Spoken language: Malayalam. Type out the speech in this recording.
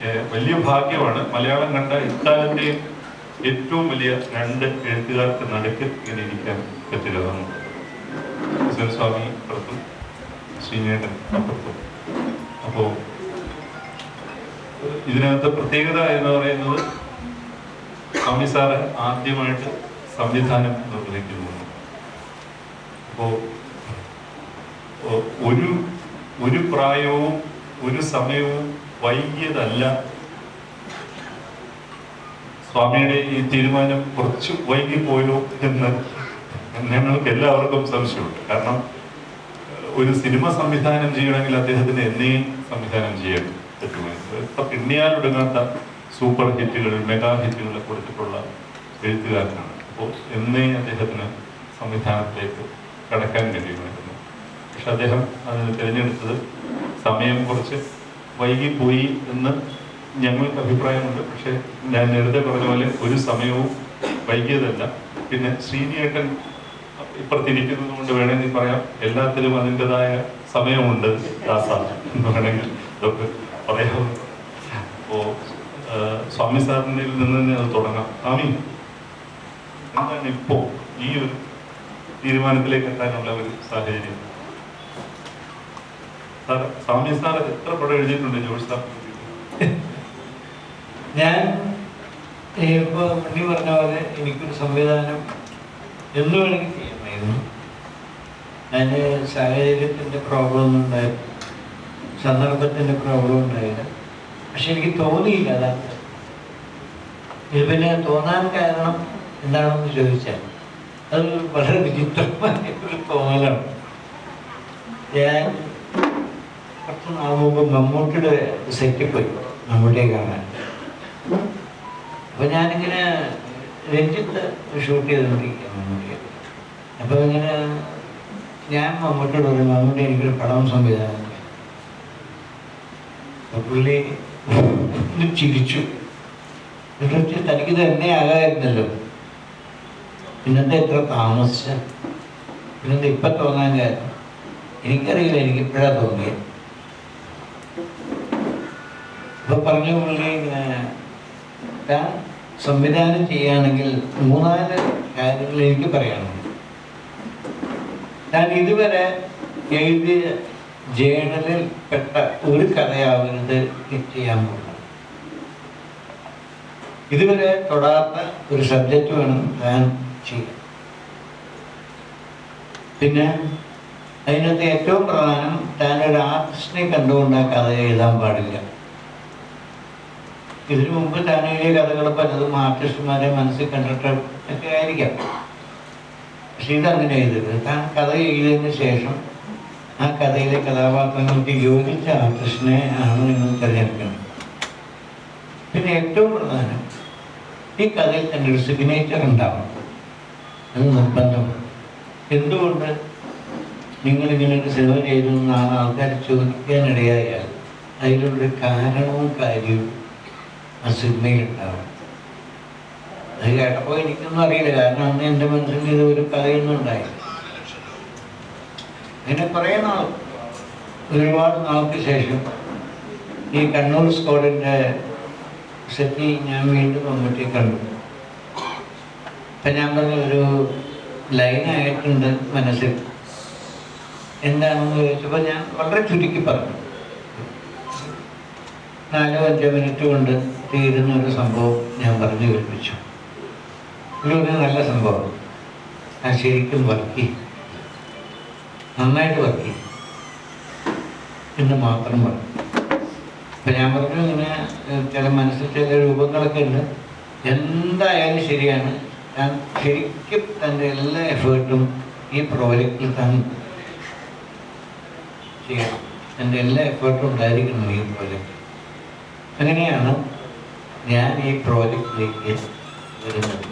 വലിയ ഭാഗ്യമാണ്. മലയാളം കണ്ട ഇക്കാലത്തെയും ഏറ്റവും വലിയ രണ്ട് എഴുത്തുകാർക്ക് നടുക്ക് ഇങ്ങനെ ഇരിക്കാൻ പറ്റില്ല. സ്വാമി അപ്പുറത്തും ശ്രീനേട്ടൻ അപ്പുറത്തും. അപ്പോൾ ഇതിനകത്ത് പ്രത്യേകത എന്ന് പറയുന്നത് സ്വാമി സാറ് ആദ്യമായിട്ട് സംവിധാനം നിർവഹിക്കുന്നു. അപ്പോൾ ഒരു പ്രായവും ഒരു സമയവും വൈകിയതല്ല. സ്വാമിയുടെ ഈ തീരുമാനം കുറച്ച് വൈകിപ്പോയോ എന്ന് ഞങ്ങൾക്ക് എല്ലാവർക്കും സംശയമുണ്ട്. കാരണം ഒരു സിനിമ സംവിധാനം ചെയ്യണമെങ്കിൽ അദ്ദേഹത്തിന് എന്നേയും സംവിധാനം ചെയ്യാൻ പറ്റുമായിരുന്നു. ഇപ്പൊ എണ്ണിയാൽ ഒടുങ്ങാത്ത സൂപ്പർ ഹിറ്റുകൾ, മെഗാ ഹിറ്റുകൾ കൊടുത്തിട്ടുള്ള എഴുത്തുകാരനാണ്. അപ്പോൾ എന്നേ അദ്ദേഹത്തിന് സംവിധാനത്തിലേക്ക് കടക്കാൻ കഴിയുമായിരുന്നു. പക്ഷെ അദ്ദേഹം അതിന് തിരഞ്ഞെടുത്തത് സമയം കുറച്ച് വൈകിപ്പോയി എന്ന് ഞങ്ങൾക്ക് അഭിപ്രായമുണ്ട്. പക്ഷെ ഞാൻ നേരത്തെ പറഞ്ഞ പോലെ ഒരു സമയവും വൈകിയതല്ല. പിന്നെ ശ്രീനിയേട്ടൻ ഇപ്പുറത്തിരിക്കുന്നത് കൊണ്ട് വേണമെങ്കിൽ പറയാം, എല്ലാത്തിലും അതിൻ്റെതായ സമയമുണ്ട് ദാസ എന്ന് വേണമെങ്കിൽ ഇതൊക്കെ പറയാം. അപ്പോൾ സ്വാമി സാറിൻ്റെ നിന്ന് തന്നെ അത് തുടങ്ങാം. സ്വാമി, എന്താണ് ഇപ്പോ ഈ ഒരു തീരുമാനത്തിലേക്ക് എത്താനുള്ള ഒരു സാഹചര്യം? സാർ, സ്വാമി സാർ എത്ര പടം എഴുതിയിട്ടുണ്ട് ജോർജ് സാർ? ഞാൻ ഇപ്പോൾ മുന്നേ പറഞ്ഞ പോലെ എനിക്കൊരു സംവിധാനം എന്ന് വേണമെങ്കിൽ ചെയ്യാമായിരുന്നു. അതിന് സാഹചര്യത്തിൻ്റെ പ്രോബ്ലം ഒന്നും ഉണ്ടായിരുന്നു, സന്ദർഭത്തിൻ്റെ പ്രോബ്ലം ഉണ്ടായില്ല. പക്ഷെ എനിക്ക് തോന്നിയില്ല. അതാണ് ഇത്. പിന്നെ തോന്നാൻ കാരണം എന്താണെന്ന് ചോദിച്ചാൽ അത് വളരെ വിചിത്രമായ ഒരു തോന്നലാണ്. ഞാൻ കുറച്ച് നാൾ മുമ്പ് മമ്മൂട്ടിയുടെ സെറ്റിൽ പോയി മമ്മൂട്ടിയെ കാണാൻ. അപ്പോൾ ഞാനിങ്ങനെ രഞ്ജിത്ത് ഷൂട്ട് ചെയ്തുകൊണ്ടിരിക്കുക മമ്മൂട്ടിയെ. അപ്പോൾ ഇങ്ങനെ ഞാൻ മമ്മൂട്ടിയോട് പറഞ്ഞു, മമ്മൂട്ടി എനിക്കൊരു പടം സംവിധാനം. അപ്പോൾ പുള്ളി ചിരിച്ചു. എന്നിട്ട് തനിക്ക് തന്നെ ആകാമായിരുന്നല്ലോ, പിന്നെന്താ ഇത്ര താമസിച്ച, പിന്നെന്താ ഇപ്പം തോന്നാൻ കാര്യം? എനിക്കറിയില്ല, എനിക്കിപ്പോഴാണ് തോന്നിയത്. അപ്പൊ പറഞ്ഞു പുള്ളി, താൻ സംവിധാനം ചെയ്യുകയാണെങ്കിൽ 3-4 കാര്യങ്ങൾ എനിക്ക് പറയാനുണ്ട്. ഞാൻ ഇതുവരെ എഴുതിയ ജേണലിൽ പെട്ട ഒരു കഥയാവരുത് ചെയ്യാൻ പോകുന്നത്. ഇതുവരെ തൊടാത്ത ഒരു സബ്ജക്റ്റ് വേണം താൻ ചെയ്യാൻ. പിന്നെ അതിനകത്ത് ഏറ്റവും പ്രധാനം, താൻ ഒരു ആർട്ടിസ്റ്റിനെ കണ്ടുകൊണ്ട് ആ കഥ എഴുതാൻ പാടില്ല. ഇതിനു മുമ്പ് താൻ എഴുതിയ കഥകൾ പലതും ആർട്ടിസ്റ്റുമാരെ മനസ്സിൽ കണ്ടിട്ട് ഒക്കെ ആയിരിക്കാം. പക്ഷെ ഇതങ്ങനെ എഴുതരുത്. താൻ കഥ എഴുതിയതിന് ശേഷം ആ കഥയിലെ കഥാപാത്രങ്ങൾക്ക് യോജിച്ച ആർട്ടിസ്റ്റിനെ ആണ് നിങ്ങൾ തിരഞ്ഞെടുക്കണം. പിന്നെ ഏറ്റവും പ്രധാനം, ഈ കഥയിൽ തന്നെ ഒരു സിഗ്നേച്ചർ ഉണ്ടാവണം. അത് നിർബന്ധമാണ്. എന്തുകൊണ്ട് നിങ്ങളിങ്ങനെ ഒരു സിനിമ ചെയ്തു എന്നാണ് ആൾക്കാർ ചോദിക്കാനിടയായാൽ അതിലുള്ളൊരു കാരണവും കാര്യവും ആ സിനിമയിലുണ്ടാവും. അത് കേട്ടപ്പോൾ എനിക്കൊന്നും അറിയില്ല. കാരണം അന്ന് എൻ്റെ മനസ്സിൽ ഇത് ഒരു കഥയൊന്നും ഉണ്ടായില്ല. അങ്ങനെ കുറേ നാൾ, ഒരുപാട് നാൾക്ക് ശേഷം ഈ കണ്ണൂർ സ്ക്വാഡിൻ്റെ സെറ്റിൽ ഞാൻ വീണ്ടും മമ്മൂട്ടിയെ കണ്ടു. അപ്പം ഞാൻ പറഞ്ഞ ഒരു ലൈനായിട്ടുണ്ട് മനസ്സിൽ. എന്താണെന്ന് ചോദിച്ചപ്പോൾ ഞാൻ വളരെ ചുരുക്കി പറഞ്ഞു. 4-5 മിനിറ്റ് കൊണ്ട് തീരുന്ന ഒരു സംഭവം ഞാൻ പറഞ്ഞു കേൾപ്പിച്ചു. ഒരു നല്ല സംഭവം. ഞാൻ ശരിക്കും വർക്ക് ചെയ്യും, നന്നായിട്ട് വർക്ക് ചെയ്യും എന്ന് മാത്രം പറഞ്ഞു. അപ്പം ഞാൻ പറഞ്ഞു, ഇങ്ങനെ ചില മനസ്സിൽ ചില രൂപങ്ങളൊക്കെ ഉണ്ട്, എന്തായാലും ശരിയാണ്, ഞാൻ ശരിക്കും തൻ്റെ എല്ലാ എഫേർട്ടും ഈ പ്രോജക്റ്റിൽ താൻ ചെയ്യണം, എൻ്റെ എല്ലാ എഫേർട്ടും ഉണ്ടായിരിക്കണം ഈ പ്രോജക്റ്റ്. അങ്ങനെയാണ് ഞാൻ ഈ പ്രോജക്റ്റിലേക്ക് വരുന്നത്.